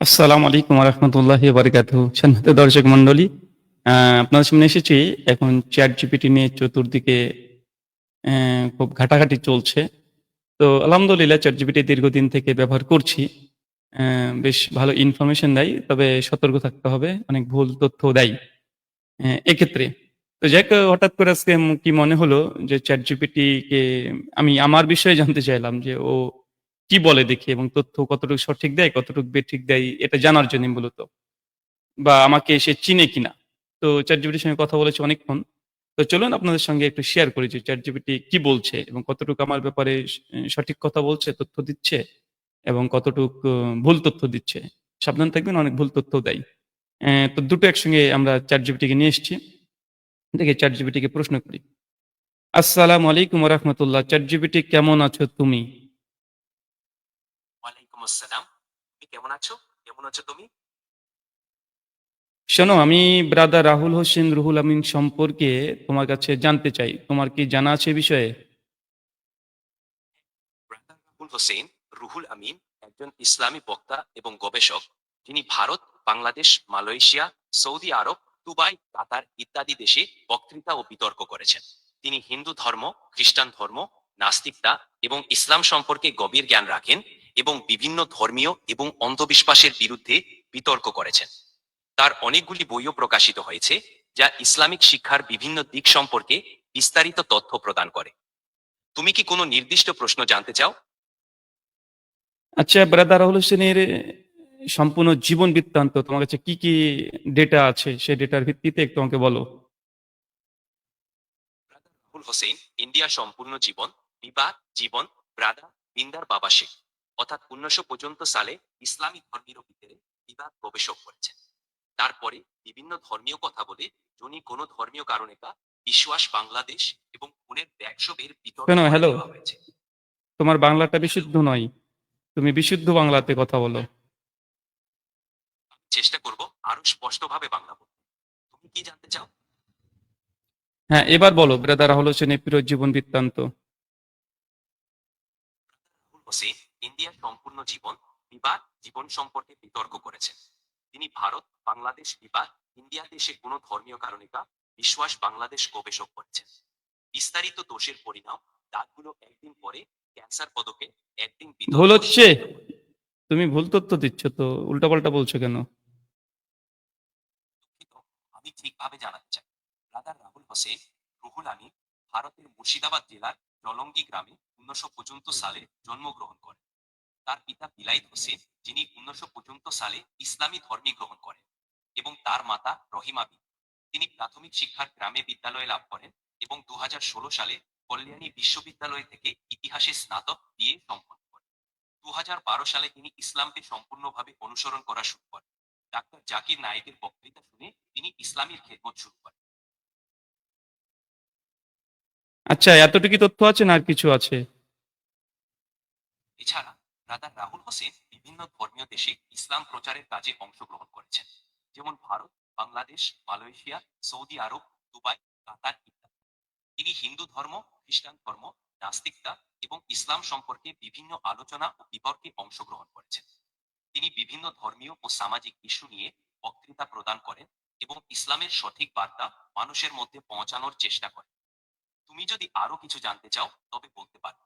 আসসালামু আলাইকুম ওয়া রাহমাতুল্লাহি ওয়া বারাকাতুহু। সম্মানিত দর্শক মণ্ডলী, আপনাদের সামনে এসেছি এখন ChatGPT নিয়ে চতুর্দিকে খুব ঘাটাঘাটি চলছে। তো আলহামদুলিল্লাহ ChatGPT দীর্ঘদিন থেকে ব্যবহার করছি। বেশ ভালো ইনফরমেশন দেয়। তবে সতর্ক থাকতে হবে। অনেক ভুল তথ্যও দেয় এক্ষেত্রে। তো যাই হোক হঠাৎ করে আজকে কি মনে হলো যে ChatGPT কে আমি আমার বিষয়ে জানতে চাইলাম যে ও কি বলে দেখি এবং তথ্য কতটুকু সঠিক দেয়, কতটুকু বেঠিক দেয় এটা জানার জন্যই মূলত। বা আমাকে সে চিনে কিনা। তো ChatGPT র সঙ্গে কথা বলেছি অনেকক্ষণ। তো চলুন আপনাদের সঙ্গে একটু শেয়ার করি যে ChatGPT কি বলছে এবং কতটুকু আমার ব্যাপারে সঠিক কথা বলছে, তথ্য দিচ্ছে এবং কতটুকু ভুল তথ্য দিচ্ছে। সাবধান থাকবেন, অনেক ভুল তথ্যও দেয়। তো দুটো একসঙ্গে আমরা ChatGPT কে নিয়ে এসছি। দেখি ChatGPT কে প্রশ্ন করি। আসসালামু আলাইকুম ওয়া রাহমাতুল্লাহ। ChatGPT কেমন আছো তুমি? ওয়ালাইকুম আসসালাম। তুমি কেমন আছো? কেমন আছো তুমি? শোনো, আমি ব্রাদার রাহুল হোসেন রুহুল আমিন সম্পর্কে তোমার কাছে জানতে চাই। তোমার কি জানা আছে এ বিষয়ে? ব্রাদার রাহুল হোসেন রুহুল আমিন একজন ইসলামী বক্তা এবং গবেষক, যিনি ভারত, বাংলাদেশ, মালয়েশিয়া, সৌদি আরব, দুবাই, কাতার ইত্যাদি দেশে বক্তৃতা ও বিতর্ক করেছেন। তিনি হিন্দু ধর্ম, খ্রিস্টান ধর্ম, নাস্তিকতা এবং ইসলাম সম্পর্কে গভীর জ্ঞান রাখেন এবং বিভিন্ন ধর্মীয় এবং অন্ধবিশ্বাসের বিরুদ্ধে বিতর্ক করেছেন। তার অনেকগুলি বইও প্রকাশিত হয়েছে, যা ইসলামিক শিক্ষার বিভিন্ন দিক সম্পর্কে বিস্তারিত তথ্য প্রদান করে। তুমি কি কোনো নির্দিষ্ট প্রশ্ন জানতে চাও? আচ্ছা, ব্রাদার রাহুল হোসেনের সম্পূর্ণ জীবন বৃত্তান্ত তোমার কাছে কি ডেটা আছে? সেই ডেটার ভিত্তিতে একটু আমাকে বলো। ব্রাদার রাহুল হোসেন ইন্ডিয়া সম্পূর্ণ জীবন, বিবাহ জীবন, ব্রাদা বিন্দার বাবা শেখ অর্থাৎ 1900 পর্যন্ত সালে ইসলামী ধর্মীয় ভিতরে বিবাদ প্রবেশক করেছেন। তারপরে বিভিন্ন ধর্মীয় কথা বলে যিনি কোনো ধর্মীয় কারণে তা বিশ্বাস বাংলাদেশ এবং পুনের ব্যাকসবের বিতর্ক শোনো, করে হ্যালো, দেওয়া হয়েছে। তোমার বাংলাটা হ্যালো, বিশুদ্ধ নয়। তুমি বিশুদ্ধ বাংলাতে কথা বলো। আমি চেষ্টা করব আরো স্পষ্টভাবে বাংলা বলতে। তুমি কি জানতে চাও? হ্যাঁ, এবার বলো ব্রাদার রাহুল হোসেনের প্রিয় জীবন বৃত্তান্ত। রাহুল হোসেন ইন্ডিয়ার সম্পূর্ণ জীবন, বিবাদ জীবন সম্পর্কে বিতর্ক করেছেন। তিনি ভারত, বাংলাদেশ বিবাদ, ইন্ডিয়া দেশে কোনো ধর্মীয় কারণে তা বিশ্বাস বাংলাদেশ গবেষক করেছেন। বিস্তারিত দোষের পরিণাম, দাগগুলো একদিন পরে ক্যান্সার পদকে একদিন ভুল বিতর্ক হচ্ছে। সীমান্ত করে। তুমি ভুল তথ্য দিচ্ছ তো, উল্টাপাল্টা বলছো কেন? দুঃখিত, আমি ঠিকভাবে জানাতে চাই। ব্রাদার রাহুল হোসেন রুহুল আমিন ভারতের মুর্শিদাবাদ জেলার জলঙ্গি গ্রামে 1955 সালে জন্মগ্রহণ করেন। তার পিতা বিলাইত হোসেন, যিনি 1900 পর্যন্ত সালে ইসলামী ধর্মী গ্রহণ করেন, এবং তার মাতা রহিমা বিবি। তিনি প্রাথমিক শিক্ষার গ্রামে বিদ্যালয়ে লাভ করেন এবং 2016 সালে কল্যাণী বিশ্ববিদ্যালয় থেকে ইতিহাসে স্নাতক দিয়ে সম্পন্ন করেন। 2012 সালে তিনি ইসলামকে সম্পূর্ণভাবে অনুসরণ করা শুরু করেন। ডাক্তার জাকির নায়েকের বক্তৃতা শুনে তিনি ইসলামের খেদমত শুরু করেন। আচ্ছা, এতটুকু তথ্য আছে না আর কিছু আছে? এছাড়া ব্রাদার রাহুল হোসেন বিভিন্ন ধর্মীয় দেশে ইসলাম প্রচারের কাজে অংশগ্রহণ করেছেন, যেমন ভারত, বাংলাদেশ, মালয়েশিয়া, সৌদি আরব, দুবাই, কাতার ইত্যাদি। তিনি হিন্দু ধর্ম, খ্রিস্টান ধর্ম, নাস্তিকতা এবং ইসলাম সম্পর্কে বিভিন্ন আলোচনা ও বিতর্কে অংশগ্রহণ করেছেন। তিনি বিভিন্ন ধর্মীয় ও সামাজিক ইস্যু নিয়ে বক্তৃতা প্রদান করেন এবং ইসলামের সঠিক বার্তা মানুষের মধ্যে পৌঁছানোর চেষ্টা করেন। তুমি যদি আরো কিছু জানতে চাও তবে বলতে পারো।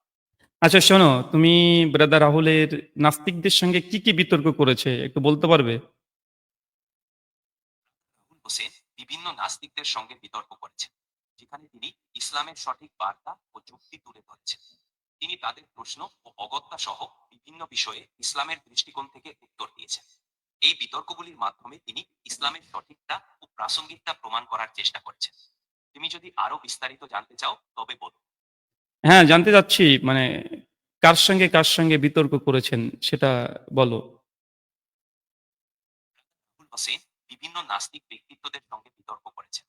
আচ্ছা শোনো, তুমি ব্রাদার রাহুলের নাস্তিকদের সঙ্গে কি বিতর্ক করেছে একটু বলতে পারবে? রাহুল হোসেন বিভিন্ন নাস্তিকদের সঙ্গে বিতর্ক করেছেন, যেখানে তিনি ইসলামের সঠিক বার্তা ও যুক্তি তুলে ধরেছেন। তিনি তাদের প্রশ্ন ও অগত্যা সহ বিভিন্ন বিষয়ে ইসলামের দৃষ্টিকোণ থেকে উত্তর দিয়েছেন। এই বিতর্কগুলির মাধ্যমে তিনি ইসলামের সঠিকতা ও প্রাসঙ্গিকতা প্রমাণ করার চেষ্টা করেছেন। তুমি যদি আরো বিস্তারিত জানতে চাও তবে বলো। হ্যাঁ, জানতে চাচ্ছি মানে কার সঙ্গে বিতর্ক করেছেন সেটা বলো। রাহুল হোসেন বিভিন্ন নাস্তিক ব্যক্তিত্বদের সঙ্গে বিতর্ক করেছেন,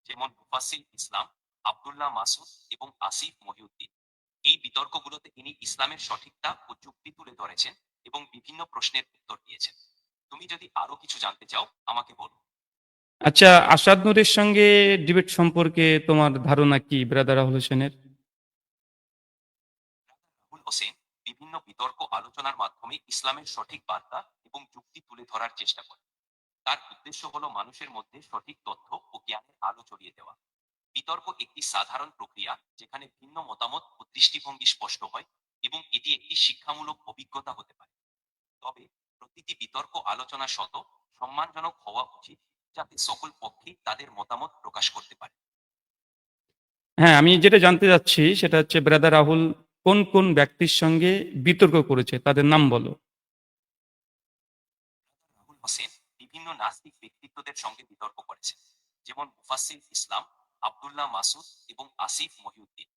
যেমন মুফাসিল ইসলাম, আব্দুল্লাহ মাসুদ এবং আসিফ মহিউদ্দিন। এই বিতর্কগুলোতে তিনি ইসলামের সঠিকতা ও যুক্তি তুলে ধরেছেন এবং বিভিন্ন প্রশ্নের উত্তর দিয়েছেন। তুমি যদি আরো কিছু জানতে চাও আমাকে বলো। আচ্ছা, আসাদ নূরের সঙ্গে ডিবেট সম্পর্কে তোমার ধারণা কি ব্রাদার রাহুল হোসেনের? রাহুল হোসেন বিভিন্ন বিতর্ক আলোচনার মাধ্যমে ইসলামের সঠিক বার্তা এবং যুক্তি তুলে ধরার চেষ্টা করে। তার উদ্দেশ্য হলো মানুষের মধ্যে সঠিক তথ্য ও জ্ঞানের আলো ছড়িয়ে দেওয়া। বিতর্ক একটি সাধারণ প্রক্রিয়া যেখানে ভিন্ন মতামত ও দৃষ্টিভঙ্গি স্পষ্ট হয়, এবং এটি একটি শিক্ষামূলক অভিজ্ঞতা হতে পারে। তবে প্রতিটি বিতর্ক আলোচনা শত সম্মানজনক হওয়া উচিত, যাতে সকল পক্ষই তাদের মতামত প্রকাশ করতে পারে। হ্যাঁ, আমি যেটা জানতে চাচ্ছি সেটা হচ্ছে ব্রাদার রাহুল কোন কোন ব্যক্তির সঙ্গে বিতর্ক করেছে তাদের নাম বলো। রাহুল হোসেন বিভিন্ন নাস্তিক ব্যক্তিত্বদের সঙ্গে বিতর্ক করেছেন, যেমন মুফাসসির ইসলাম, আব্দুল্লাহ মাসুদ এবং আসিফ মহিউদ্দিন।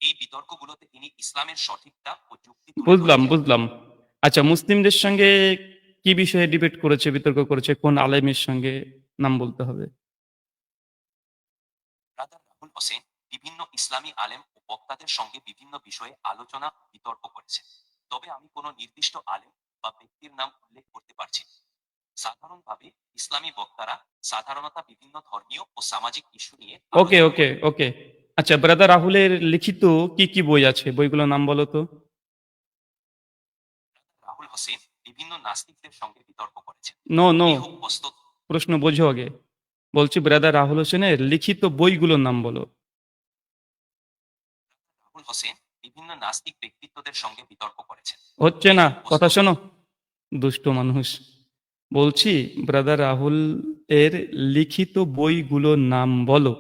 এই বিতর্কগুলোতে তিনি ইসলামের সঠিকতা ও যুক্তি তুলে বুঝলাম ধরেছেন। বুঝলাম। আচ্ছা, মুসলিমদের সঙ্গে কি বিষয়ে ডিবেট করেছে, বিতর্ক করেছে, কোন আলেমের সঙ্গে নাম বলতে হবে? ব্রাদার রাহুল হোসেন বিভিন্ন ইসলামী আলেম ও বক্তাদের সঙ্গে বিভিন্ন বিষয়ে আলোচনা ও বিতর্ক করেছেন, তবে আমি কোনো নির্দিষ্ট আলেম বা ব্যক্তির নাম উল্লেখ করতে পারছি না। সাধারণভাবে ইসলামী বক্তারা সাধারণত বিভিন্ন ধর্মীয় ও সামাজিক ইস্যু নিয়ে ওকে আলোচনা ওকে করেন। ওকে। আচ্ছা, ব্রাদার রাহুলের লিখিত কি কি বই আছে, বইগুলোর নাম বলো তো। রাহুল হোসেন বিভিন্ন নাস্তিকদের সঙ্গে বিতর্ক করেছেন। নো নো, এই হোক বস্তু প্রশ্ন বোঝো আগে। বলছি ব্রাদার রাহুল হোসেনের লিখিত বইগুলোর নাম বলো। রাহুল হোসেন বিভিন্ন নাস্তিক ব্যক্তিত্বদের সঙ্গে বিতর্ক করেছেন। হচ্ছে এই না, হোক কথা বস্তু শোনো, দুষ্ট মানুষ। বলছি ব্রাদার রাহুল এর লিখিত বইগুলোর নাম বলো।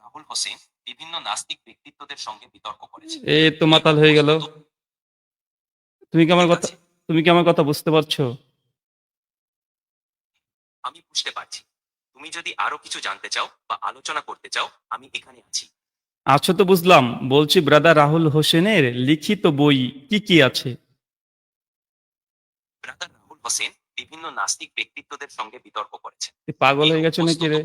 রাহুল হোসেন বিভিন্ন নাস্তিক ব্যক্তিত্বদের সঙ্গে বিতর্ক করেছেন। এ তো এই মাতাল হোক হয়ে গেল। বস্তুত তুমি কি আমার ঠিক কথা আছে, তুমি কি আমার কথা বুঝতে পারছো? আমি বুঝতে পারছি। তুমি যদি আরো কিছু জানতে চাও বা আলোচনা করতে চাও, আমি এখানে আছি। আছো তো বুঝলাম, বলছি ব্রাদার রাহুল হোসেনের লিখিত বই কি কি আছে? ব্রাদার রাহুল হোসেন বিভিন্ন নাস্তিক ব্যক্তিত্বদের সঙ্গে বিতর্ক করেছেন। এ পাগল এই হয়ে হোক গেছে নাকি বস্তুত রে?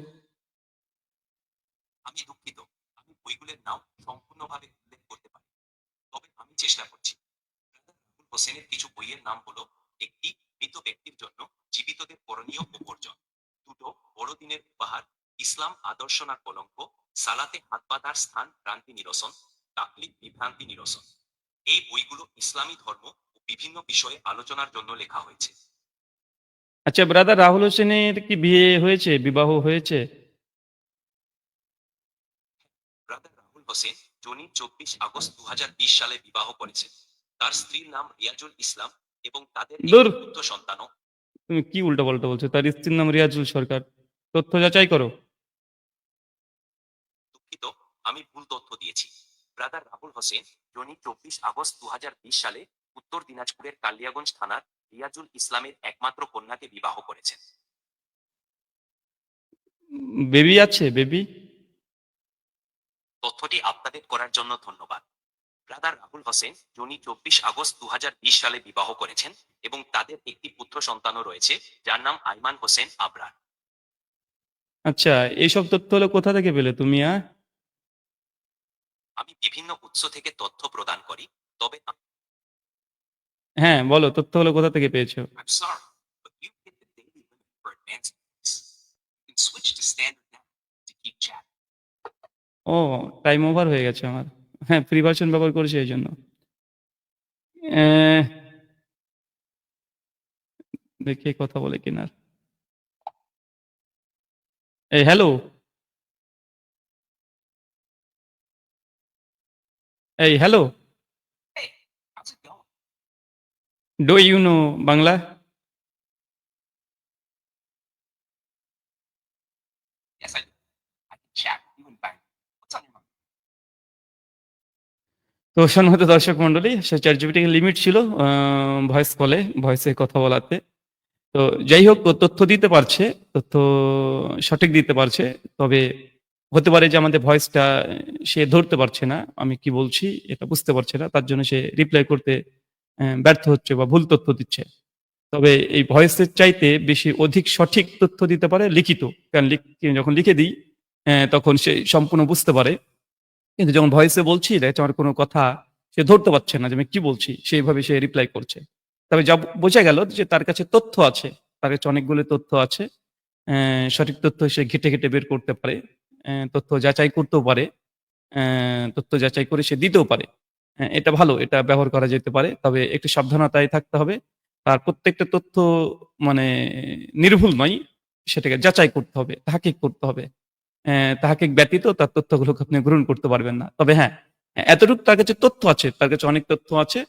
আমি দুঃখিত, আমি বইগুলোর নাম সম্পূর্ণভাবে উল্লেখ করতে পারি, তবে আমি চেষ্টা করছি। ব্রাদার রাহুল হোসেনের কিছু বইয়ের নাম হলো: একটি, মৃত ব্যক্তির জন্য জীবিতদের করণীয় ও বর্জন; দুটো, বড়দিনের উপহার; ইসলাম আদর্শ না কলঙ্ক; সালাতে হাত বাঁধার স্থান ভ্রান্তি নিরসন; তাকলিদ বিভ্রান্তি নিরসন। এই বইগুলো ইসলামী ধর্ম ও বিভিন্ন বিষয়ে আলোচনার জন্য লেখা হয়েছে। আচ্ছা, ব্রাদার রাহুল হোসেনের কি বিয়ে হয়েছে, বিবাহ হয়েছে? Brother Rahul Hossain Johnny 24 August 2020 সালে বিবাহ করেছেন। তার স্ত্রীর নাম রিয়াজুল ইসলাম এবং তাদের দূর, একটি পুত্র সন্তানও। তুমি কি উল্টো পাল্টা বলছো? তার স্ত্রীর নাম রিয়াজুল সরকার। তথ্য যাচাই করো। দুঃখিত, আমি ভুল তথ্য দিয়েছি। Brother Rahul Hossain Johnny 24 August 2020 সালে উত্তর দিনাজপুরের কালিয়াগঞ্জ থানার রিয়াজুল ইসলামের একমাত্র কন্যাকে বিবাহ করেছেন। বেবি আছে, বেবি? তথ্যটি আপনাদের করার জন্য ধন্যবাদ। Brother Rahul Hossain Johnny 24 August 2020 সালে বিবাহ করেছেন এবং তাদের একটি পুত্র সন্তানও রয়েছে, যার নাম আইমান হোসেন আবরার। আচ্ছা, এইসব তথ্য হলো কোথা থেকে পেলে তুমি? আমি বিভিন্ন উৎস থেকে তথ্য প্রদান করি, তবে হ্যাঁ বলো, তথ্য হলো কোথা থেকে পেয়েছো? I'm sorry, but you hit the daily limit for advanced voice. You can switch to standard now to keep chat. ও, টাইম ওভার হয়ে গেছে আমার। হ্যাঁ, ফ্রি ভার্সন ব্যবহার করেছি এই জন্য। দেখি কথা বলে কিনা। এই হ্যালো, এই hello, Hey, how's it going? Do you know Bangla? Yes, I do. I can chat with you in Bangla. What's on your mind? তো সম্মানিত দর্শক মন্ডলী, সে চ্যাট জিপিটি লিমিট ছিল ভয়েস কলে, ভয়েসে কথা বলাতে। তো যাই হোক, ও তথ্য দিতে পারছে, তথ্য সঠিক দিতে পারছে। তবে হতে পারে যে আমাদের ভয়েসটা সে ধরতে পারছে না, আমি কি বলছি এটা বুঝতে পারছে না, তার জন্য সে রিপ্লাই করতে ব্যর্থ হচ্ছে বা ভুল তথ্য দিচ্ছে। তবে এই ভয়েসের চাইতে বেশি অধিক সঠিক তথ্য দিতে পারে লিখিত। কারণ যখন লিখে দিই তখন সে সম্পূর্ণ বুঝতে পারে। কিন্তু যখন ভয়েসে বলছি, দেখা যাচ্ছে আমার কোনো কথা সে ধরতে পারছে না যে আমি কি বলছি, সেইভাবে সে রিপ্লাই করছে। তবে যা বোঝা গেল যে তার কাছে তথ্য আছে, তার কাছে অনেকগুলো তথ্য আছে। সঠিক তথ্য সে ঘেঁটে ঘেঁটে বের করতে পারে, তথ্য যাচাই করতেও পারে, তথ্য যাচাই করে সে দিতেও পারে। এটা ভালো। এটা ব্যবহার করা যেতে পারে। তবে একটু সাবধানতায় থাকতে হবে। আর প্রত্যেকটা তথ্য মানে নির্ভুল নয়, সেটাকে যাচাই করতে হবে, তাহাকিক করতে হবে। তাহাকিক ব্যতীত তার তথ্যগুলোকে আপনি গ্রহণ করতে পারবেন না। তবে হ্যাঁ, এতটুকু তার কাছে তথ্য আছে। তার কাছে অনেক তথ্য আছে।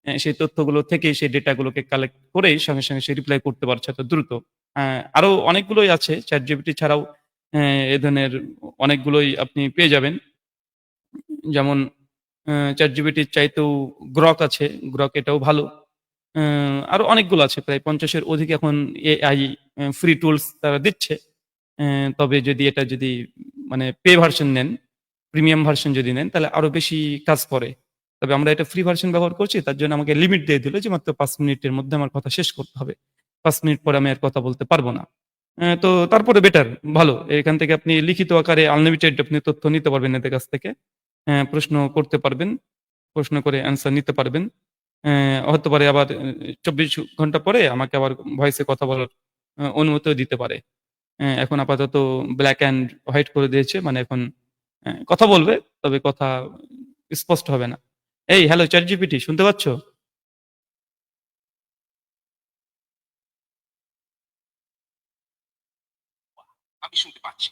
সেই তথ্যগুলো থেকেই সেই ডেটাগুলোকে কালেক্ট করেই সঙ্গে, সঙ্গে সে রিপ্লাই করতে পারছে এত দ্রুত। আরো অনেকগুলোই আছে ChatGPT ছাড়াও এ ধরনের অনেকগুলোই আপনি পেয়ে যাবেন। যেমন ChatGPT র চাইতেও Grok আছে। Grok এটাও ভালো। আ আরো অনেকগুলো আছে। প্রায় ৫০ এর অধিক এখন AI ফ্রি টুলস তারা দিচ্ছে। তবে যদি মানে পে ভার্সন নেন, প্রিমিয়াম ভার্সন যদি নেন তাহলে আরো বেশি কাজ করে। তবে আমরা এটা ফ্রি ভার্সন ব্যবহার করছি। তার জন্য আমাকে লিমিট দিয়ে দিল যে মাত্র ৫ মিনিটের মধ্যে আমার কথা শেষ করতে হবে। ৫ মিনিট পরে আমি আর কথা বলতে পারব না। তো তারপরে বেটার, ভালো। এখান থেকে আপনি লিখিত আকারে আনলিমিটেড আপনি তথ্য নিতে পারবেন এদের কাছ থেকে। প্রশ্ন করতে পারবেন। প্রশ্ন করে অ্যান্সার নিতে পারবেন। হতে পারে আবার ২৪ ঘন্টা পরে আমাকে আবার ভয়েসে কথা বলার অনুমতিও দিতে পারে। এখন আপাতত ব্লাক অ্যান্ড হোয়াইট করে দিয়েছে। মানে এখন কথা বলবে, তবে কথা স্পষ্ট হবে না। এই হ্যালো ChatGPT শুনতে পাচ্ছ? আমি শুনতে পাচ্ছি।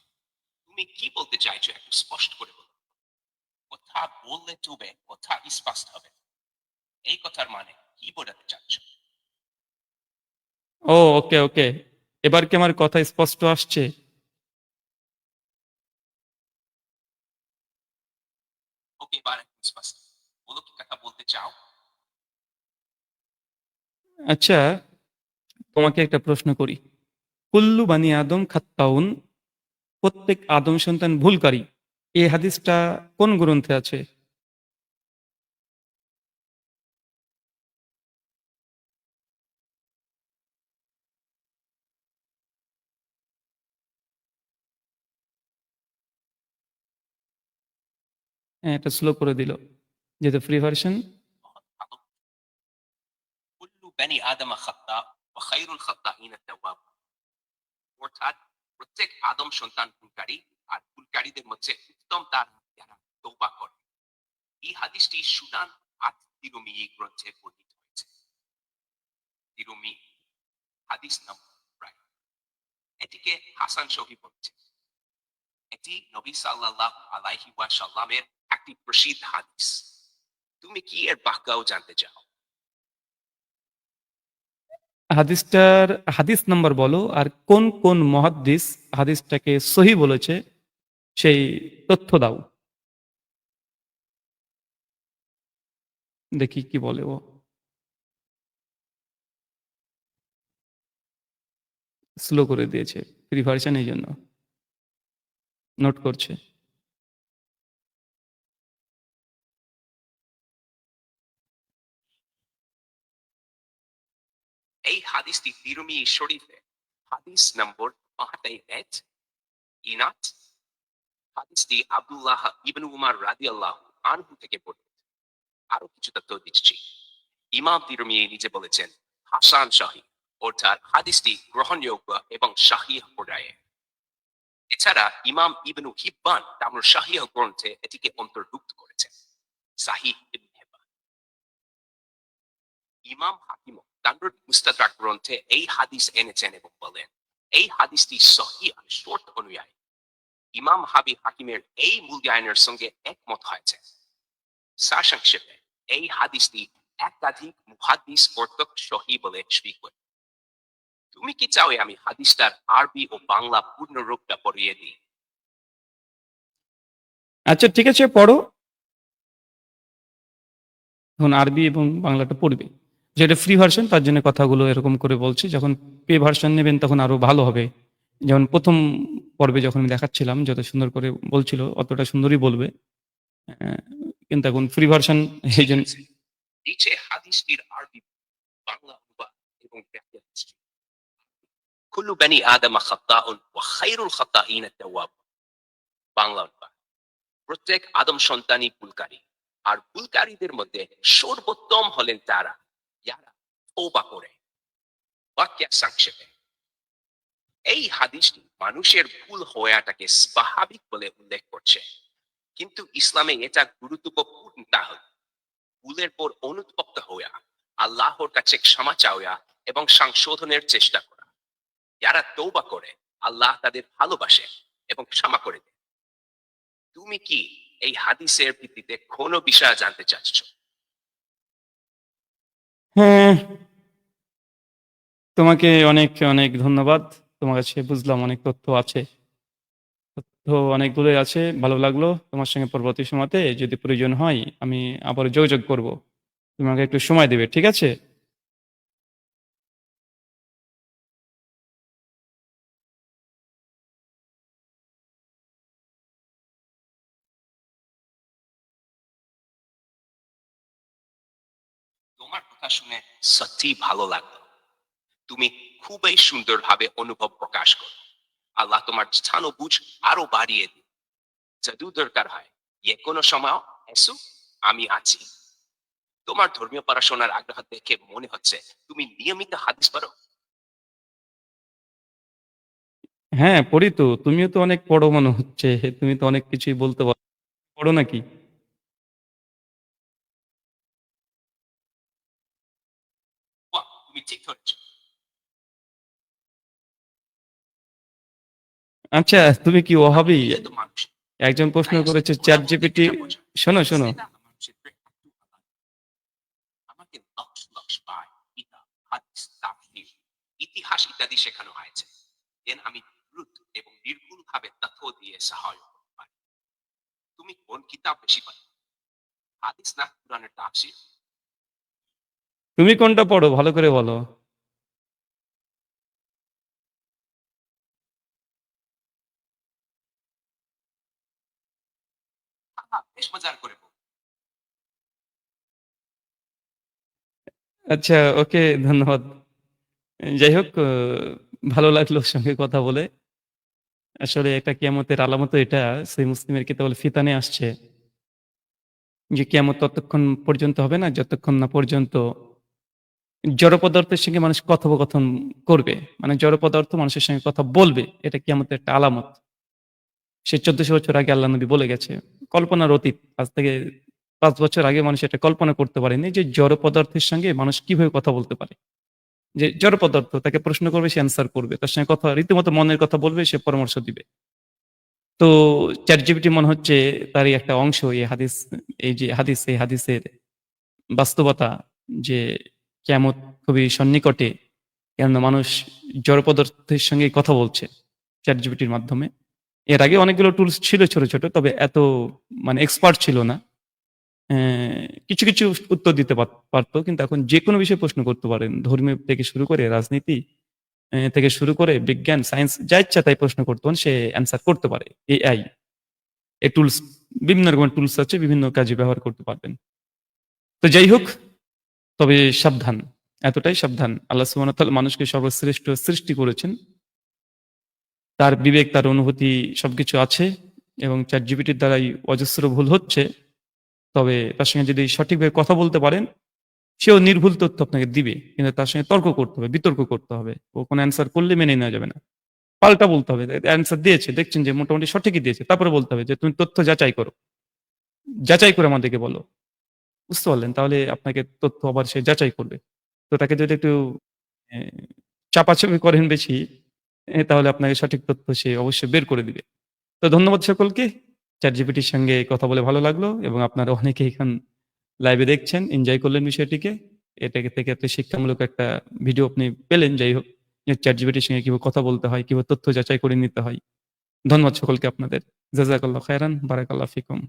তুমি কি বলতে চাইছো একটু স্পষ্ট করে বলো। কথা বললে চলবে, কথা স্পষ্ট হবে। এই কথার মানে কি বোঝাতে চাচ্ছ? ও ওকে, ওকে। এবার কি আমার কথা স্পষ্ট আসছে? ওকে, এবার একটু স্পষ্ট। বলো কি কথা বলতে চাও? আচ্ছা, তোমাকে একটা প্রশ্ন করি। কুল্লু বানি আদম খাত্তাউন, প্রত্যেক আদম সন্তান ভুলকারী। এই হাদিসটা কোন গ্রন্থে আছে? এটা স্লো করে দিল। যেহেতু ফ্রি ভার্সন। ভালো। কুল্লু বানি আদম খাত্তা ওয়া খায়রুল খাত্তাইন আত-তাওয়াব। অর্থাৎ প্রত্যেক আদম সন্তান ভুলকারী, আর ভুলকারীদের মধ্যে উত্তম তার যারা তওবা করে। এই হাদিসটি সুনান তিরমিজি গ্রন্থে বর্ণিত হয়েছে। তিরমিজি হাদিস নম্বর প্রায়। এটিকে হাসান সহিহ বলছে। এটি নবী সাল্লাল্লাহু আলাইহি ওয়াসাল্লামের একটি প্রসিদ্ধ হাদিস। তুমি কি এর ব্যাখ্যাও জানতে চাও? হাদিসটার হাদিস নাম্বার বলো, আর কোন, কোন মুহাদ্দিস হাদিসটাকে সহিহ বলেছে সেই তথ্য দাও। দেখি কি বলে ও। স্লো করে দিয়েছে। ফ্রি ভার্সন এইজন্য। নোট করছে। এই হাদিসটি তিরমিজি শরীফে হাদিস নম্বর ৫৮ ইনাত। হাদিসটি আব্দুল্লাহ ইবনে উমার রাদিয়াল্লাহু আনহু থেকে বর্ণিত। আরো কিছু তথ্য দিচ্ছি। ইমাম তিরমিজি নিজে বলেছেন হাসান সহিহ, অর্থাৎ হাদিসটি গ্রহণযোগ্য এবং সহিহ পর্যায়ে। এছাড়া ইমাম ইবনু হিব্বান তার সহিহ গ্রন্থে এটিকে অন্তর্ভুক্ত করেছেন। সাহিহ ইবনে হিব্বান। ইমাম হাকিম তার মুস্তাদরাক গ্রন্থে এই হাদিস এনেছেন এবং বলেন এই হাদিসটি সহিহ শর্ত অনুযায়ী। ইমাম হাকিমের এই মূল্যায়নের সঙ্গে একমত হয়েছে। সারসংক্ষেপে এই হাদিসটি একাধিক মুহাদ্দিস কর্তৃক সহিহ বলে স্বীকৃত। তুমি কি চাও আমি হাদিসটার আরবি ও বাংলা পূর্ণ রূপটা পড়িয়ে দিই? আচ্ছা ঠিক আছে, পড়ো। এখন আরবি এবং বাংলাটা পড়বে। যেটা ফ্রি ভার্সন তার জন্য কথাগুলো এরকম করে বলছি। যখন পে ভার্সন নেবেন তখন আরো ভালো হবে। যেমন ১ম পর্বে যখন আমি দেখাচ্ছিলাম যত সুন্দর করে বলছিল অতটা সুন্দরই বলবে। অ্যা কিন্তু এখন ফ্রি ভার্সন ঠিক এইজন্য। আছে, নিচে হাদিসটির আরবি বাংলা অনুবাদ এবং ব্যাখ্যা দিচ্ছি। কুল্লু বানি আদম খাত্তাউন ওয়া খায়রুল খাত্তাইন আত-তাওয়াব। বাংলা অনুবাদ, প্রত্যেক আদম সন্তানই ভুলকারী, আর ভুলকারীদের মধ্যে সর্বোত্তম হলেন তারা যারা তওবা করে। বাক্যা সংক্ষেপে এই হাদিসটি মানুষের ভুল হওয়াটাকে স্বাভাবিক বলে উল্লেখ করছে, কিন্তু ইসলামে এটা গুরুত্বপূর্ণ তা হল ভুলের পর অনুতপ্ত হইয়া আল্লাহর কাছে ক্ষমা চাওয়া এবং সংশোধনের চেষ্টা করা। যারা তৌবা করে আল্লাহ তাদের ভালোবাসে এবং ক্ষমা করে দেন। তুমি কি এই হাদিসের ভিত্তিতে কোনো বিষয় জানতে চাচ্ছ? হ্যাঁ, তোমাকে অনেক অনেক ধন্যবাদ। তোমার কাছে বুঝলাম অনেক তথ্য আছে, তথ্য অনেকগুলোই আছে। ভালো লাগলো। তোমার সঙ্গে পরবর্তী সময়তে যদি প্রয়োজন হয় আমি আবার যোগাযোগ করব। তুমি আমাকে একটু সময় দেবে, ঠিক আছে? তোমার কথা শুনে সত্যি ভালো লাগলো। তুমি খুবই সুন্দরভাবে অনুভব প্রকাশ করো। আল্লাহ তোমার স্থান ও বুঝ আরো বাড়িয়ে দিন। যদি দরকার হয় কোনো সময় এসো, আমি আছি। তোমার ধর্মীয় পড়াশোনার আগ্রহ দেখে মনে হচ্ছে তুমি নিয়মিত হাদিস পড়ো। হ্যাঁ, পড়ি তো। তুমিও তো অনেক পড়ো মনে হচ্ছে। তুমি তো অনেক কিছুই বলতে পারো। পড়ো নাকি? বাহ, তুমি ঠিক ধরেছ। আচ্ছা, তুমি কি আমি ওহাবি? নিয়ত মানুষ, একজন প্রশ্ন তাই আসলে করেছে চ্যাট খোলা বলতে জিপিটি। যেটা বোঝায় শোনো শোনো, সেটা আমার ক্ষেত্রে একটু আলাদা। আমাকে লক্ষ লক্ষ বার কিতাব, হাদিস, তাফসীর, ইতিহাস ইত্যাদি শেখানো হয়েছে। দেন আমি দ্রুত এবং নির্ভুল ভাবে তথ্য দিয়ে সহায়তা করতে পারি। তুমি কোন কিতাব বেশি পড়ো, হাদিস না কোরআনের তাফসীর? তুমি কোনটা পড়ো ভালো করে বলো। বেশ মজার করে বল। আচ্ছা, ওকে, ধন্যবাদ। যাই হোক, ভালো লাগলো সঙ্গে কথা বলে। আসলে একটা কিয়ামতের আলামত এটা। সহিহ মুসলিমের কিতাবুল ফিতানে আসছে যে কিয়ামত ততক্ষণ পর্যন্ত হবে না যতক্ষণ না পর্যন্ত জড় পদার্থের সঙ্গে মানুষ কথোপকথন করবে। মানে জড় পদার্থ মানুষের সঙ্গে কথা বলবে। এটা কিয়ামতের একটা আলামত। সে ১৪০০ বছর আগে আল্লাহ নবী বলে গেছে। কল্পনার অতীত। আজ থেকে ৫ বছর আগে মানুষ এটা কল্পনা করতে পারেনি যে জড় পদার্থের সঙ্গে মানুষ কিভাবে কথা বলতে পারে। যে জড় পদার্থ তাকে প্রশ্ন করবে, সে অ্যান্সার করবে। তার সঙ্গে কথা রীতিমতো মনের কথা বলবে, সে পরামর্শ দিবে। তো ChatGPT মনে হচ্ছে তারই একটা অংশ। এই হাদিসের বাস্তবতা যে কিয়ামত খুবই সন্নিকটে। কেননা মানুষ জড় পদার্থের সঙ্গে কথা বলছে ChatGPT-র মাধ্যমে। এর আগে অনেকগুলো টুলস ছিল ছোট, ছোট। তবে এত মানে এক্সপার্ট ছিল না। অ্যা কিছু, কিছু উত্তর দিতে পারত। কিন্তু এখন যেকোনো বিষয়ে প্রশ্ন করতে পারেন। ধর্মীয় থেকে শুরু করে রাজনীতি থেকে শুরু করে বিজ্ঞান, সায়েন্স যা ইচ্ছা তাই প্রশ্ন করতে পারেন, সে অ্যান্সার করতে পারে। এআই, এই টুলস, বিভিন্ন রকমের টুলস আছে, বিভিন্ন কাজে ব্যবহার করতে পারবেন। তো যাই হোক, তবে সাবধান, এতটাই সাবধান। আল্লাহ সুবহানাহু ওয়া তাআলা মানুষকে সর্বশ্রেষ্ঠ সৃষ্টি করেছেন। তার বিবেক, তার অনুভূতি সবকিছু আছে এবং ChatGPT-র দ্বারাই অজস্র ভুল হচ্ছে। তবে তার সঙ্গে যদি সঠিকভাবে কথা বলতে পারেন, সেও নির্ভুল তথ্য আপনাকে দিবে। কিন্তু তার সঙ্গে তর্ক করতে হবে, বিতর্ক করতে হবে। ও কোনো অ্যান্সার করলে মেনে নেওয়া যাবে না। পাল্টা বলতে হবে। অ্যান্সার দিয়েছে, দেখছেন যে মোটামুটি সঠিকই দিয়েছে। তারপরে বলতে হবে যে, "তুমি তথ্য যাচাই করো। যাচাই করে আমাদেরকে বলো।" বুঝতে পারলেন? তাহলে আপনাকে তথ্য আবার সে যাচাই করবে। তো তাকে যদি একটু এ চাপাচাপি করেন বেশি, তাহলে আপনাকে সঠিক তথ্য সে অবশ্যই বের করে দিবে। তো ধন্যবাদ সকলকে। ChatGPT-র সঙ্গে কথা বলে ভালো লাগলো এবং আপনারা অনেকেই এখন লাইভে দেখছেন, এনজয় করলেন বিষয়টিকে। থেকে একটা শিক্ষামূলক একটা ভিডিও আপনি পেলেন, যাই হোক। যে ChatGPT-র সঙ্গে কিভাবে কথা বলতে হয়, কিভাবে তথ্য যাচাই করে নিতে হয়। ধন্যবাদ সকলকে আপনাদের। জাযাকাল্লাহু খায়রান, বারাকাল্লাহু ফিকুম।